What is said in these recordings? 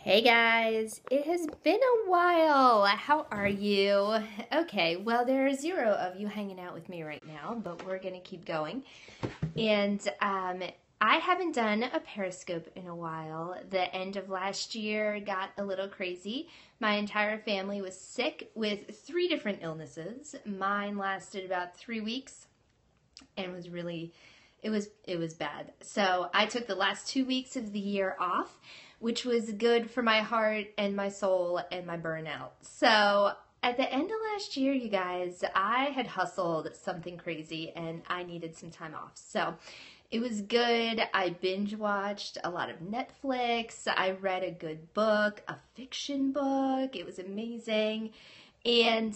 Hey guys, it has been a while. How are you? Okay, well, there are zero of you hanging out with me right now, but we're gonna keep going. And I haven't done a Periscope in a while. The end of last year got a little crazy. My entire family was sick with three different illnesses. Mine lasted about 3 weeks and was really it was bad. So I took the last 2 weeks of the year off, which was good for my heart and my soul and my burnout. So at the end of last year, you guys, I had hustled something crazy and I needed some time off. So it was good. I binge watched a lot of Netflix. I read a good book, a fiction book. It was amazing. And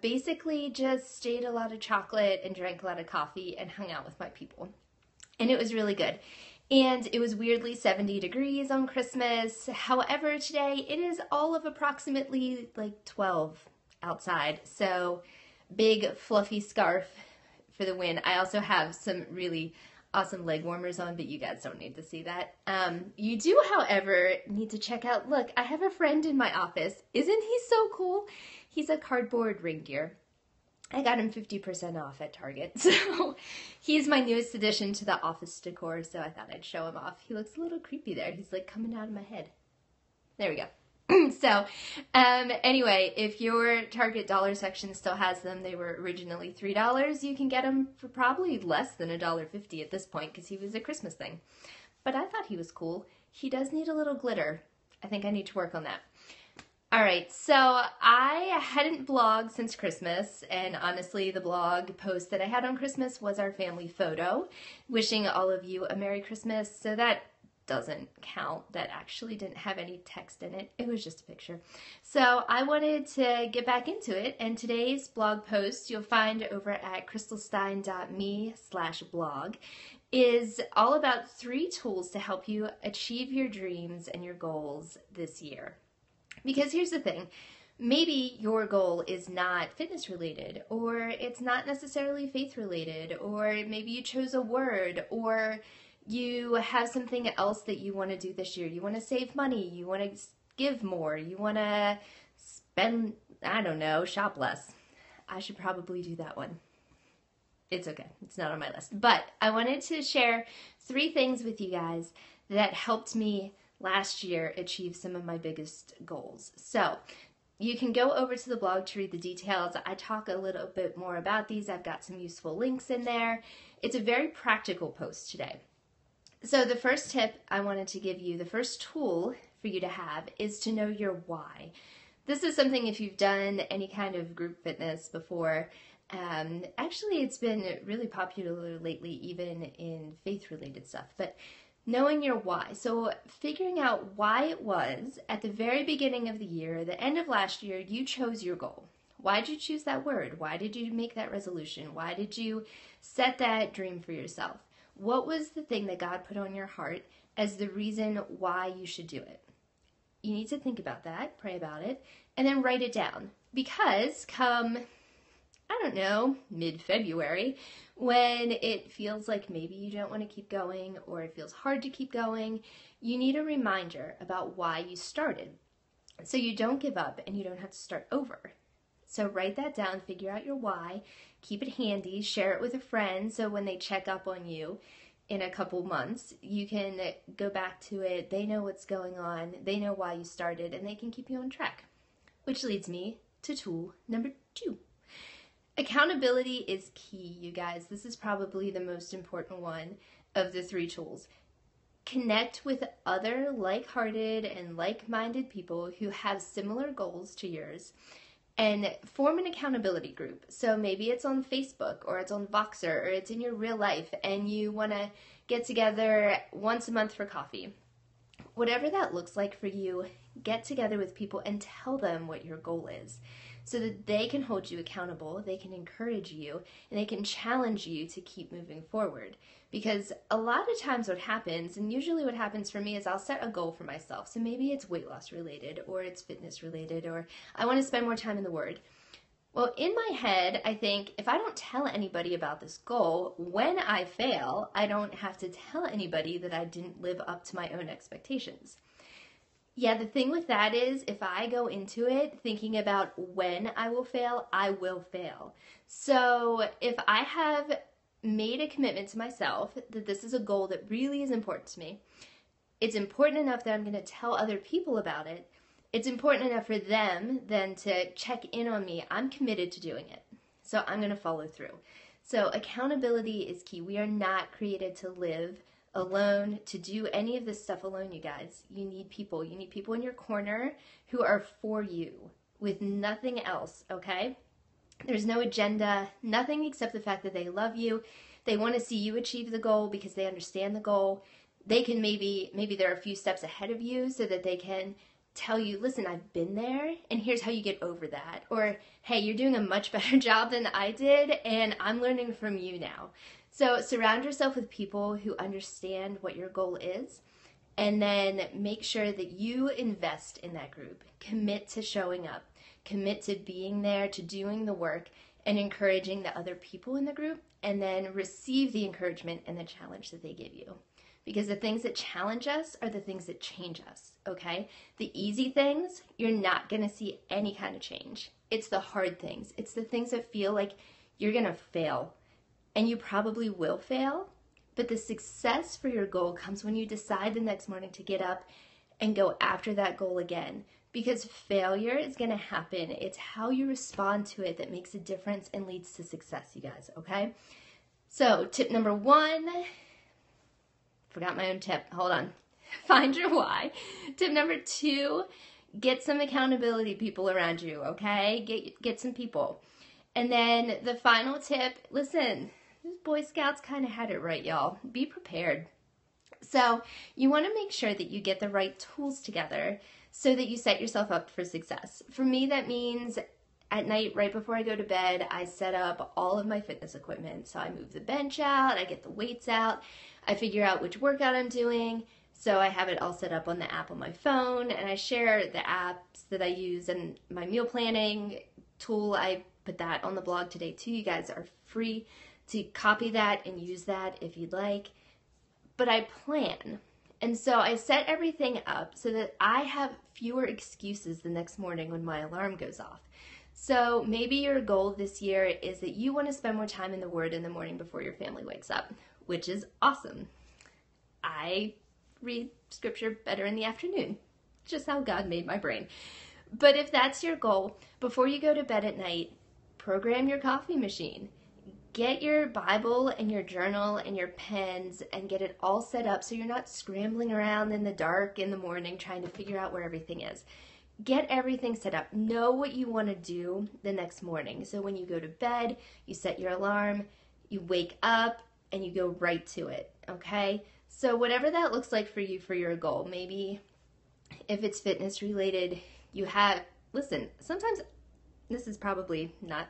basically just ate a lot of chocolate and drank a lot of coffee and hung out with my people. And it was really good. And it was weirdly 70 degrees on Christmas. However, today it is all of approximately like 12 outside. So big fluffy scarf for the win. I also have some really awesome leg warmers on, but you guys don't need to see that. You do, however, need to check out, look, I have a friend in my office. Isn't he so cool? He's a cardboard reindeer. I got him 50% off at Target. So he's my newest addition to the office decor, so I thought I'd show him off. He looks a little creepy there. He's like coming out of my head. There we go. So anyway, if your Target dollar section still has them, they were originally $3. You can get them for probably less than $1.50 at this point because he was a Christmas thing. But I thought he was cool. He does need a little glitter. I think I need to work on that. All right, so I hadn't blogged since Christmas, and honestly, the blog post that I had on Christmas was our family photo, wishing all of you a Merry Christmas, so that doesn't count. That actually didn't have any text in it. It was just a picture. So I wanted to get back into it, and today's blog post you'll find over at crystalstine.me/blog is all about 3 tools to help you achieve your dreams and your goals this year. Because here's the thing, maybe your goal is not fitness related, or it's not necessarily faith related, or maybe you chose a word, or you have something else that you want to do this year. You want to save money, you want to give more, you want to spend, I don't know, shop less. I should probably do that one. It's okay, it's not on my list. But I wanted to share 3 things with you guys that helped me last year achieve some of my biggest goals. So you can go over to the blog to read the details. I talk a little bit more about these. I've got some useful links in there. It's a very practical post today. So the first tip I wanted to give you, the first tool for you to have is to know your why. This is something if you've done any kind of group fitness before, actually it's been really popular lately even in faith-related stuff, but knowing your why. So figuring out why it was at the very beginning of the year, the end of last year, you chose your goal. Why did you choose that word? Why did you make that resolution? Why did you set that dream for yourself? What was the thing that God put on your heart as the reason why you should do it? You need to think about that, pray about it, and then write it down. Because come, I don't know, mid-February, when it feels like maybe you don't want to keep going or it feels hard to keep going, you need a reminder about why you started. So you don't give up and you don't have to start over. So write that down, figure out your why, keep it handy, share it with a friend so when they check up on you in a couple months, you can go back to it, they know what's going on, they know why you started, and they can keep you on track. Which leads me to tool number 2. Accountability is key, you guys. This is probably the most important one of the 3 tools. Connect with other like-hearted and like-minded people who have similar goals to yours and form an accountability group. So maybe it's on Facebook or it's on Voxer or it's in your real life and you want to get together once a month for coffee. Whatever that looks like for you, get together with people and tell them what your goal is so that they can hold you accountable, they can encourage you, and they can challenge you to keep moving forward. Because a lot of times what happens, and usually what happens for me is I'll set a goal for myself. So maybe it's weight loss related or it's fitness related or I want to spend more time in the Word. Well, in my head, I think if I don't tell anybody about this goal, when I fail, I don't have to tell anybody that I didn't live up to my own expectations. Yeah, the thing with that is if I go into it thinking about when I will fail. So if I have made a commitment to myself that this is a goal that really is important to me, it's important enough that I'm going to tell other people about it. It's important enough for them then to check in on me. I'm committed to doing it. So I'm going to follow through. So accountability is key. We are not created to live alone, to do any of this stuff alone, you guys. You need people. You need people in your corner who are for you with nothing else, okay? There's no agenda, nothing except the fact that they love you. They want to see you achieve the goal because they understand the goal. They can maybe they're a few steps ahead of you so that they can tell you, listen, I've been there and here's how you get over that. Or, hey, you're doing a much better job than I did and I'm learning from you now. So surround yourself with people who understand what your goal is, and then make sure that you invest in that group. Commit to showing up. Commit to being there, to doing the work, and encouraging the other people in the group, and then receive the encouragement and the challenge that they give you. Because the things that challenge us are the things that change us, okay? The easy things, you're not going to see any kind of change. It's the hard things. It's the things that feel like you're going to fail. And you probably will fail, but the success for your goal comes when you decide the next morning to get up and go after that goal again. Because failure is going to happen. It's how you respond to it that makes a difference and leads to success, you guys, okay? So tip number 1, forgot my own tip. Hold on. Find your why. Tip number 2, get some accountability people around you, okay? Get some people. And then the final tip, listen, these Boy Scouts kind of had it right, y'all. Be prepared. So you want to make sure that you get the right tools together so that you set yourself up for success. For me, that means at night, right before I go to bed, I set up all of my fitness equipment. So I move the bench out, I get the weights out, I figure out which workout I'm doing. So I have it all set up on the app on my phone, and I share the apps that I use and my meal planning tool. I put that on the blog today too. You guys are free to copy that and use that if you'd like. But I plan. And so I set everything up so that I have fewer excuses the next morning when my alarm goes off. So maybe your goal this year is that you want to spend more time in the Word in the morning before your family wakes up, which is awesome. I read scripture better in the afternoon, just how God made my brain. But if that's your goal, before you go to bed at night, program your coffee machine. Get your Bible and your journal and your pens and get it all set up so you're not scrambling around in the dark in the morning trying to figure out where everything is. Get everything set up. Know what you want to do the next morning. So when you go to bed, you set your alarm, you wake up, and you go right to it, okay? So whatever that looks like for you for your goal, maybe if it's fitness related, you have, listen, sometimes this is probably not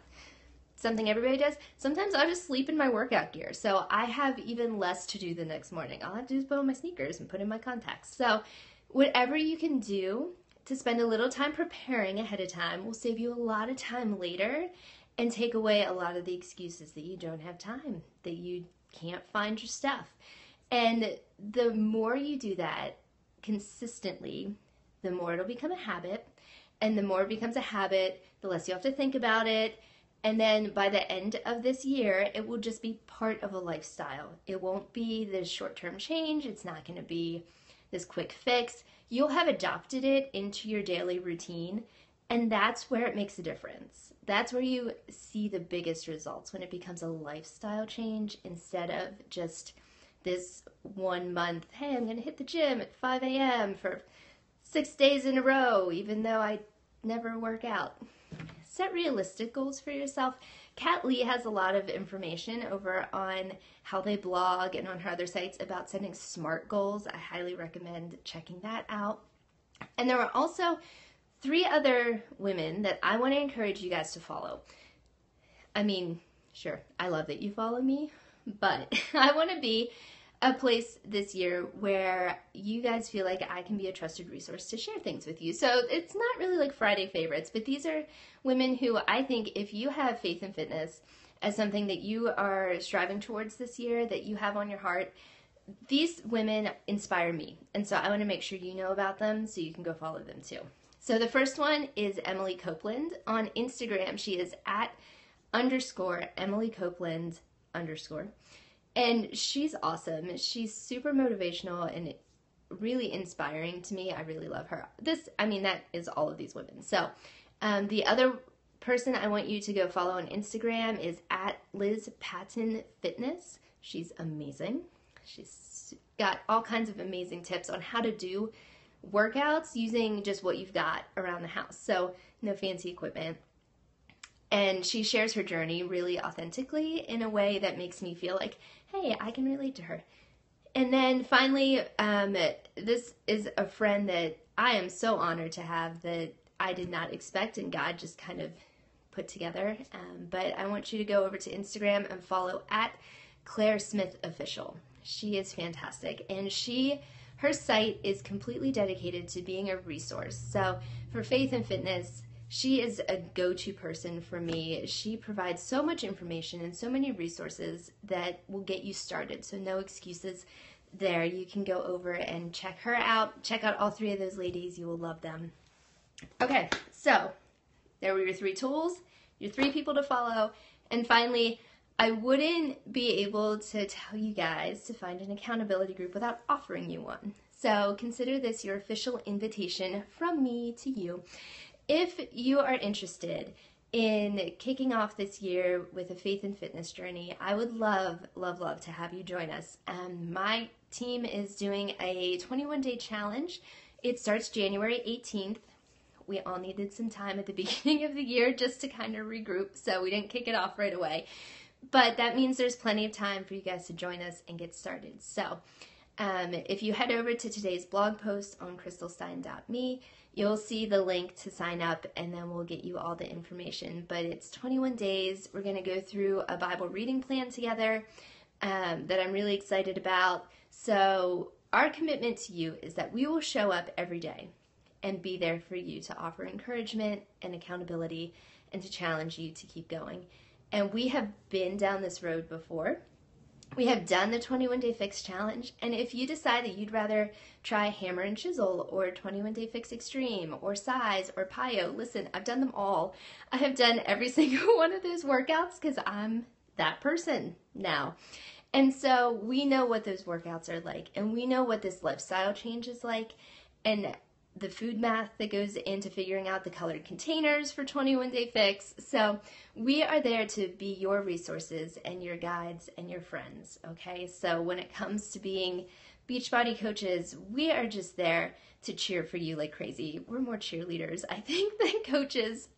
something everybody does. Sometimes I'll just sleep in my workout gear. So I have even less to do the next morning. All I have to do is put on my sneakers and put in my contacts. So whatever you can do to spend a little time preparing ahead of time will save you a lot of time later and take away a lot of the excuses that you don't have time, that you can't find your stuff. And the more you do that consistently, the more it'll become a habit. And the more it becomes a habit, the less you have to think about it. And then by the end of this year, it will just be part of a lifestyle. It won't be this short-term change. It's not going to be this quick fix. You'll have adopted it into your daily routine, and that's where it makes a difference. That's where you see the biggest results, when it becomes a lifestyle change instead of just this 1 month, hey, I'm going to hit the gym at 5 a.m. for 6 days in a row, even though I never work out. Set realistic goals for yourself. Kat Lee has a lot of information over on how they blog and on her other sites about setting SMART goals. I highly recommend checking that out. And there are also 3 other women that I want to encourage you guys to follow. I mean, sure, I love that you follow me, but I want to be a place this year where you guys feel like I can be a trusted resource to share things with you. So it's not really like Friday favorites, but these are women who I think if you have faith in fitness as something that you are striving towards this year, that you have on your heart, these women inspire me, and so I want to make sure you know about them so you can go follow them too. So the first one is Emily Copeland. On Instagram, she is @_Emily Copeland_. And she's awesome. She's super motivational and really inspiring to me. I really love her. That is all of these women. So the other person I want you to go follow on Instagram is @LizPattonFitness. She's amazing. She's got all kinds of amazing tips on how to do workouts using just what you've got around the house. So no fancy equipment. And she shares her journey really authentically in a way that makes me feel like, hey, I can relate to her. And then finally, this is a friend that I am so honored to have that I did not expect and God just kind of put together. But I want you to go over to Instagram and follow @ClaireSmithOfficial. She is fantastic. And her site is completely dedicated to being a resource. So for faith and fitness, she is a go-to person for me. She provides so much information and so many resources that will get you started. So no excuses there. You can go over and check her out. Check out all three of those ladies. You will love them. Okay, so there were your 3 tools, your 3 people to follow. And finally, I wouldn't be able to tell you guys to find an accountability group without offering you one. So consider this your official invitation from me to you. If you are interested in kicking off this year with a faith and fitness journey, I would love, love, love to have you join us. My team is doing a 21-day challenge. It starts January 18th. We all needed some time at the beginning of the year just to kind of regroup, so we didn't kick it off right away. But that means there's plenty of time for you guys to join us and get started. So if you head over to today's blog post on crystalstine.me, you'll see the link to sign up, and then we'll get you all the information. But it's 21 days. We're going to go through a Bible reading plan together that I'm really excited about. So our commitment to you is that we will show up every day and be there for you to offer encouragement and accountability and to challenge you to keep going. And we have been down this road before. We have done the 21-Day Fix Challenge, and if you decide that you'd rather try Hammer and Chisel or 21-Day Fix Extreme or Size or PiYo, listen, I've done them all. I have done every single one of those workouts because I'm that person now. And so we know what those workouts are like, and we know what this lifestyle change is like, and the food math that goes into figuring out the colored containers for 21-Day Fix. So we are there to be your resources and your guides and your friends, okay? So when it comes to being Beachbody coaches, we are just there to cheer for you like crazy. We're more cheerleaders, I think, than coaches,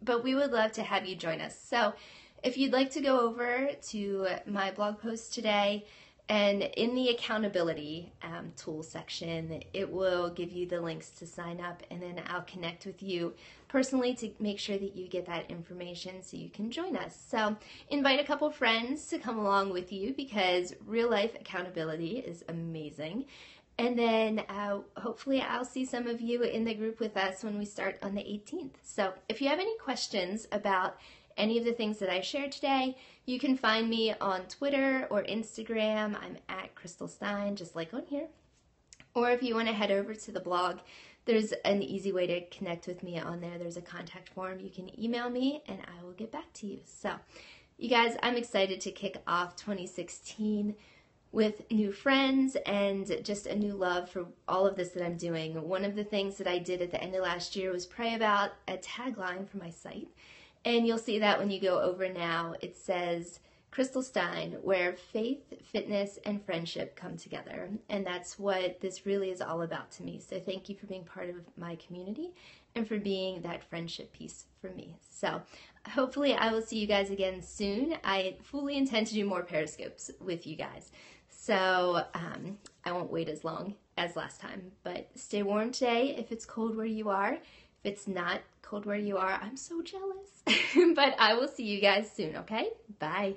but we would love to have you join us. So if you'd like to go over to my blog post today, and in the accountability tool section, it will give you the links to sign up, and then I'll connect with you personally to make sure that you get that information so you can join us. So invite a couple friends to come along with you because real life accountability is amazing. And then hopefully I'll see some of you in the group with us when we start on the 18th. So if you have any questions about any of the things that I shared today, you can find me on Twitter or Instagram. I'm @CrystalStine, just like on here. Or if you want to head over to the blog, there's an easy way to connect with me on there. There's a contact form. You can email me and I will get back to you. So, you guys, I'm excited to kick off 2016 with new friends and just a new love for all of this that I'm doing. One of the things that I did at the end of last year was pray about a tagline for my site. And you'll see that when you go over now. It says, Crystal Stine, where faith, fitness, and friendship come together. And that's what this really is all about to me. So thank you for being part of my community and for being that friendship piece for me. So hopefully I will see you guys again soon. I fully intend to do more Periscopes with you guys. So I won't wait as long as last time. But stay warm today if it's cold where you are. If it's not cold where you are, I'm so jealous. But I will see you guys soon, okay? Bye.